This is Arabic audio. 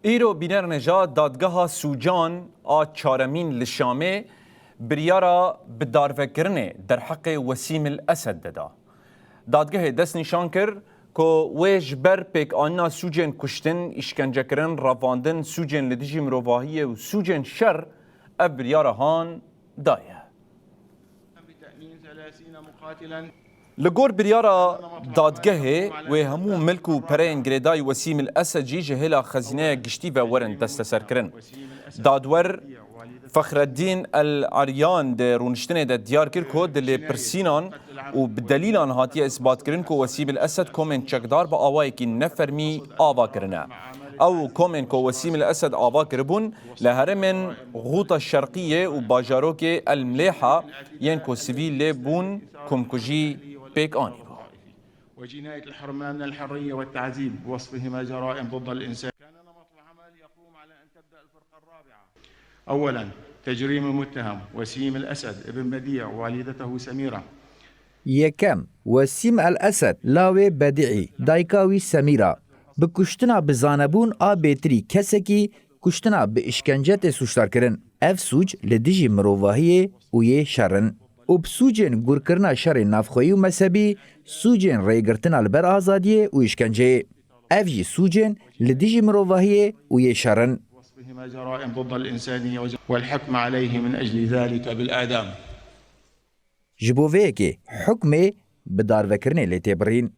ایرو بینرنجا دادگاه سوجان چارمین لشامه بریارا بداروکرنه در حق وسیم الاسد دادا. دادگاه دست نشان کرد که ویج بر پیک آنها سوجن کشتن، اشکنجه کرن، رواندن، سوجن لدیجی مروواهی و سوجن شر بریارا هان دایه. لگور بریارا دادگاه و همو ملک و پرین گریدای وسیم الاسد جی جهلا خزینه گشتی و ورن دست سر کرن. دادور فخر الدین العریان ده رونشتنه ده دیار کرد که دل پرسینان و بدلیلان هاتی اثبات کرن که وسیم الاسد کومن چکدار با آوایی که نفرمی آوا کرنه. او کومن که وسیم الاسد آوا کربون لهرمن غوطة الشرقية و باجاروك المليحة ينكو سيفيل لبون كمكجي بيك آني وجناية الحرمان من الحرية والتعذيب بوصفهما جرائم ضد الإنسان. كان نمط العمل يقوم على أن تبدأ الفرقة الرابعة. أولا تجريم المتهم وسيم الأسد ابن بديع ووالدته سميرة. يكم وسيم الأسد لاوي بديعي دايكاوي سميرة بکشتنا بزانبون آبیتری کسکی کشتنا به اشکنجت سوشتار کرن. اف سوج لدیجی مروواهی و یه شرن. و بسوجن گور کرنا شر نافخوی و مذهبی سوجن ریگرتن البر آزادیه و اشکنجه. اف جی سوجن لدیجی مروواهی و یه شرن. وصفهما جرائم ضد الإنسانية والحكم عليه من أجل ذلك بالإعدام. جبوه که حکم بدار وکرنه لیتی برین.